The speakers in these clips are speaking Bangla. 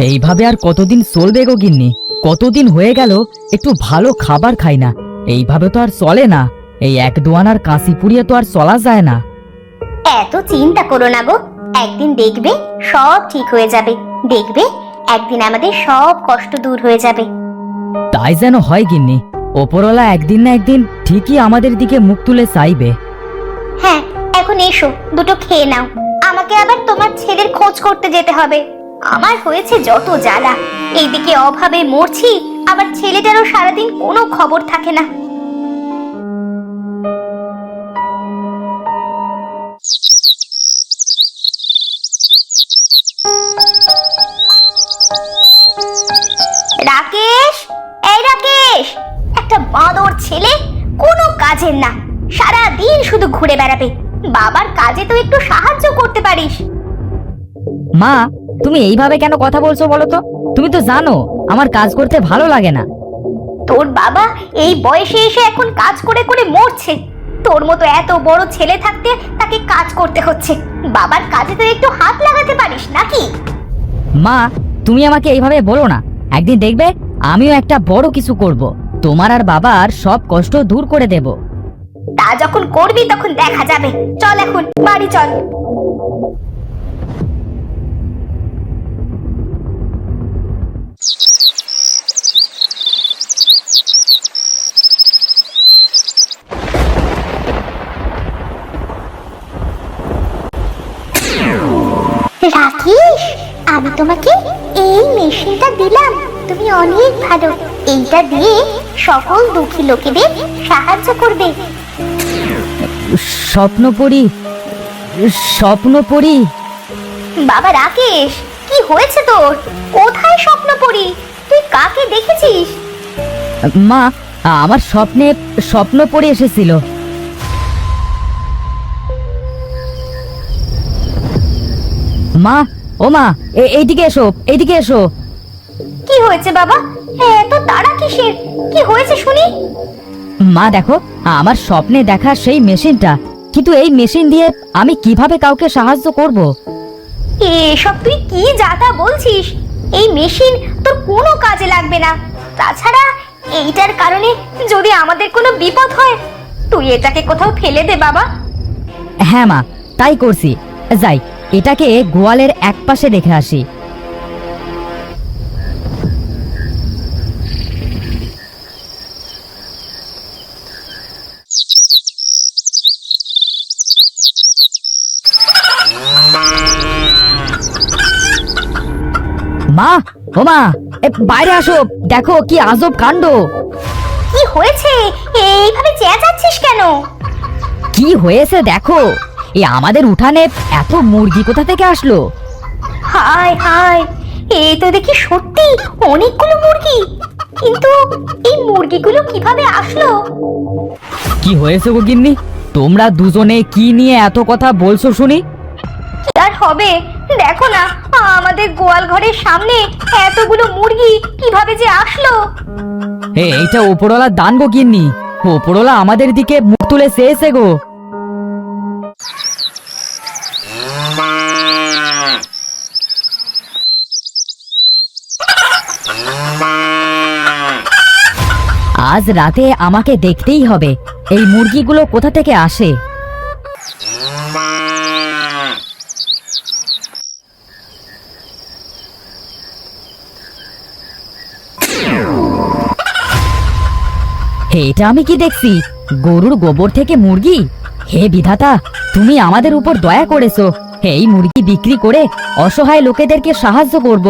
এইভাবে আর কতদিন চলবে গো গিন্নি? কতদিন হয়ে গেল একটু ভালো খাবার খাই না। এইভাবে তো আর চলে না। এই এক দোয়ানার কাশি পুড়িয়ে তো আর চলা যায় না। এত চিন্তা করো না গো, একদিন দেখবে সব ঠিক হয়ে যাবে। দেখবে একদিন আমাদের সব কষ্ট দূর হয়ে যাবে। তাই যেন হয় গিন্নি। ওপরওয়ালা একদিন না একদিন ঠিকই আমাদের দিকে মুখ তুলে চাইবে। হ্যাঁ, এখন এসো, দুটো খেয়ে নাও। আমাকে আবার তোমার ছেলের খোঁজ করতে যেতে হবে। আমার হয়েছে যত জ্বালা, এইদিকে অভাবে মরছি, আবার ছেলেটারও সারাদিন কোনো খবর থাকে না। রাকেশ, এই রাকেশ, একটা বাঁদর ছেলে, কোনো কাজের না, সারা দিন শুধু ঘুরে বেড়াবে। বাবার কাজে তো একটু সাহায্য করতে পারিস। মা, তুমি এইভাবে কেন কথা বলছো বলো তো? তুমি তো জানো আমার কাজ করতে ভালো লাগে না। তোর বাবা এই বয়সে এসে এখন কাজ করে করে মরছে। তোর মতো এত বড় ছেলে থাকতে তাকে কাজ করতে হচ্ছে। বাবার কাজে তো একটু হাত লাগাতে পারিস নাকি? মা, তুমি আমাকে এইভাবে বলো না। একদিন দেখবে আমিও একটা বড় কিছু করব। তোমার আর বাবার সব কষ্ট দূর করে দেব। তা যখন করবি তখন দেখা যাবে। চল এখন বাড়ি চল। রাকেশ, আমি তোমাকে এই মেশিনটা দিলাম, তুমি অনেক ভালো। এইটা দিয়ে সকল দুঃখী লোকেদের সাহায্য করবে। স্বপ্ন পড়ি, স্বপ্ন পড়ি। বাবা রাকেশ, কি হয়েছে তোর? কোথায় স্বপ্ন পড়ি? তুই কাকে দেখেছিস? মা, আমার স্বপ্নে স্বপ্ন পড়ে এসেছিল। মা, ও মা, এইদিকে এসো, এইদিকে এসো। কি হয়েছে বাবা? এত তাড়া কিসের? কি হয়েছে শুনি? মা দেখো, আমার স্বপ্নে দেখা সেই মেশিনটা, কিন্তু এই মেশিন দিয়ে আমি কিভাবে কাউকে সাহায্য করব? এসব তুই কি যাতা বলছিস? এই মেশিন তোর কোনো কাজে লাগবে না। তাছাড়া এইটার কারণে যদি আমাদের কোনো বিপদ হয়, তুই এটাকে কোথাও ফেলে দে বাবা। হ্যাঁ মা, তাই করছি। যাই, এটাকে গোয়ালের একপাশে রেখে আসি। মা, ও মা, বাইরে আসো, দেখো কি আজব কাণ্ড। কি হয়েছে? এইভাবে চেঁচাচ্ছিস কেন? কি হয়েছে দেখো, আমাদের উঠানে এত মুরগি কোথা থেকে আসলো? হায় হায়, এই তো দেখি সত্যি অনেকগুলো মুরগি। কিন্তু এই মুরগিগুলো কিভাবে আসলো? কি হয়েছে গো গিন্নি? তোমরা দুজনে কি নিয়ে এত কথা বলছো শুনি? কি আর হবে, দেখো না, আমাদের গোয়াল ঘরের সামনে এতগুলো মুরগি কিভাবে যে আসলো। এইটা ওপরওয়ালা দান গো গিন্নি। ওপরওয়ালা আমাদের দিকে মুখ তুলে চেয়েছে গো। আজ রাতে আমাকে দেখতেই হবে এই মুরগিগুলো কোথা থেকে আসে। এটা আমি কি দেখছি? গরুর গোবর থেকে মুরগি? হে বিধাতা, তুমি আমাদের উপর দয়া করেছো। এই মুরগি বিক্রি করে অসহায় লোকেদেরকে সাহায্য করব।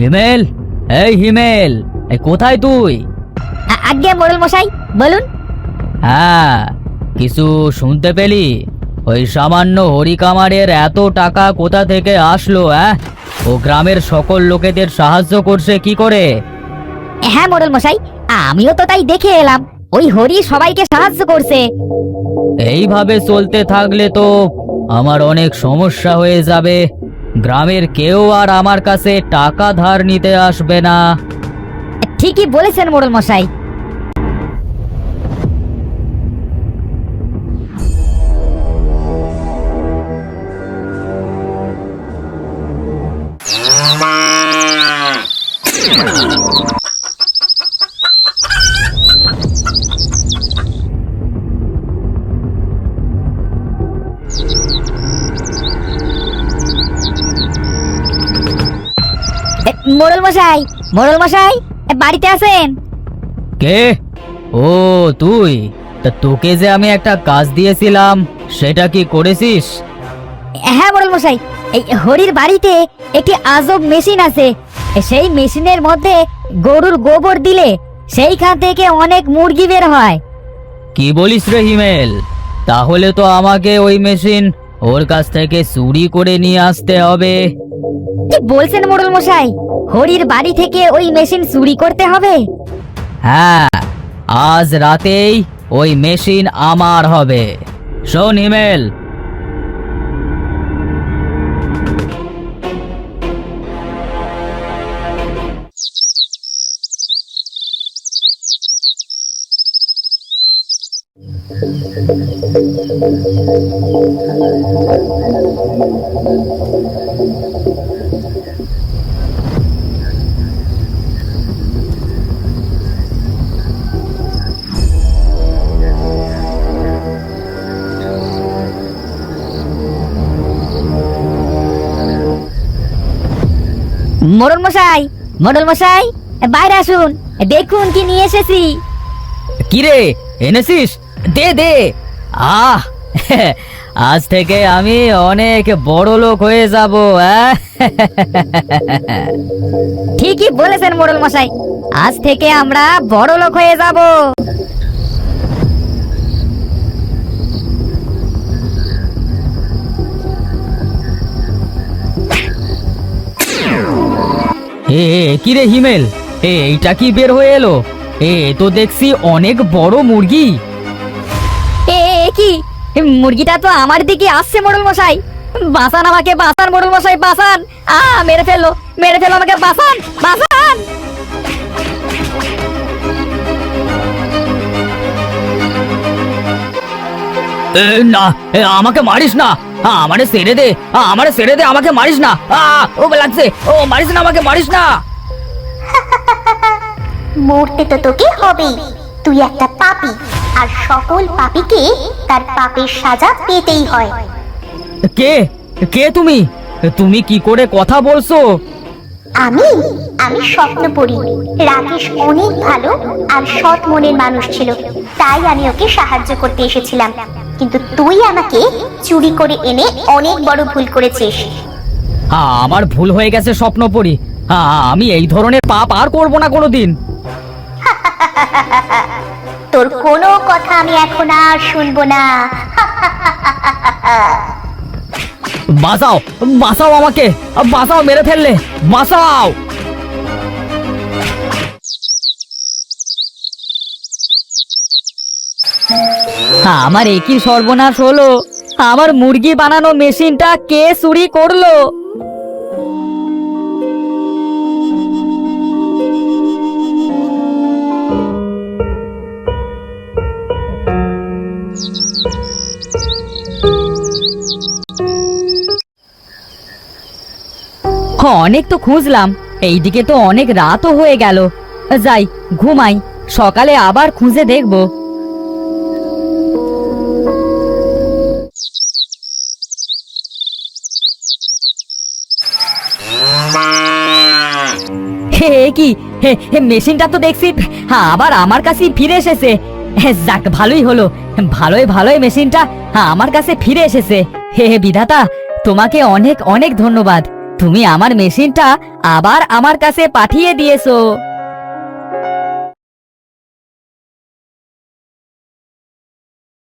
হিমেল, এই হিমেল, কোথায় তুই? আজ্ঞে মোড়ল মশাই, বলুন। হ্যাঁ, কিছু শুনতে পেলি? ওই সামান্য হরিকামারের এত টাকা কোথা থেকে আসলো? ও গ্রামের সকল লোকেদের সাহায্য করছে কি করে? হ্যাঁ মোড়ল মশাই, আমিও তো তাই দেখে এলাম। ওই হরি সবাইকে সাহায্য করছে। এইভাবে চলতে থাকলে তো আমার অনেক সমস্যা হয়ে যাবে। গ্রামের কেউ আর আমার কাছে টাকা ধার নিতে আসবে না। ঠিকই বলেছেন মোড়ল মশাই। মোড়ল মশাই, মোড়ল মশাই, বাড়িতে আছেন? কে? ও তুই? তা তোকে যে আমি একটা কাজ দিয়েছিলাম সেটা কি করেছিস? হ্যাঁ মোড়ল মশাই, এই হরির বাড়িতে একটি আজব মেশিন আছে। সেই মেশিনের মধ্যে গরুর গোবর দিলে সেইখান থেকে অনেক মুরগি বের হয়। কি বলিস রে হিমেল? তাহলে তো আমাকে ওই মেশিন ওর কাছ থেকে চুরি করে নিয়ে আসতে হবে। কি বলছেন মোড়ল মশাই? হরির বাড়ি থেকে ওই মেশিন চুরি করতে হবে? হ্যাঁ, আজ রাতেই ওই মেশিন আমার হবে। শোন হিমেল, মোড়ল মশাই, মোড়ল মশাই, বাইরে আসুন, দেখুন কি নিয়ে এসেছি। কিরে এনেছিস? দে দে। আহ আজ থেকে আমি অনেক বড় লোক হয়ে যাব। ঠিকই বলেছেন মোড়ল মশাই, আজ থেকে আমরা বড় লোক হয়ে যাব। কিরে হিমেল, এইটা কি বের হয়ে এলো? তো দেখছি অনেক বড় মুরগি। কি মুরগিটা তো আমার দিকে আসছে মোড়ল মশাই। বাঁচান আমাকে, বাঁচান মোড়ল মশাই, বাঁচান। মেরে ফেললো, মেরে ফেললো আমাকে, বাঁচান, বাঁচান। না, আমাকে মারিস না। আমারে ছেড়ে দে, আমারে ছেড়ে দে, আমাকে মারিস না। ও লাগছে, ও মারিস না, আমাকে মারিস না। মরতে তো তোকে হবেই। তুই একটা পাপী, আর সকল পাপীকে তার পাপের সাজা পেতেই হয়। কে? কে তুমি? তুমি কি করে কথা বলছো? আমি আমি স্বপ্ন পড়ি। রাকেশ অনেক ভালো আর সৎ মনের মানুষ ছিল, তাই আমি ওকে সাহায্য করতে এসেছিলাম। কিন্তু তুই আমাকে চুরি করে এনে অনেক বড় ভুল করেছিস। আমার ভুল হয়ে গেছে স্বপ্নপুরী। আমি এই ধরনের পাপ আর করব না কোনোদিন। তোর কোনো কথা আমি এখন আর শুনবো না। বাঁচাও, বাঁচাও আমাকে, বাঁচাও, মেরে ফেললে, বাঁচাও। আমার একই সর্বনাশ হলো। আমার মুরগি বানানো মেশিনটা কে চুরি করলো? অনেক তো খুঁজলাম, এইদিকে তো অনেক রাতও হয়ে গেল। যাই ঘুমাই, সকালে আবার খুঁজে দেখবো। কি মেশিনটা তো দেখছি আবার আমার কাছে ফিরে এসেছে। যাক, ভালোই হলো, ভালোই ভালোই মেশিনটা আমার কাছে ফিরে এসেছে। হে বিধাতা, তোমাকে অনেক অনেক ধন্যবাদ। তুমি আমার মেশিনটা আবার আমার কাছে পাঠিয়ে দিয়েছো।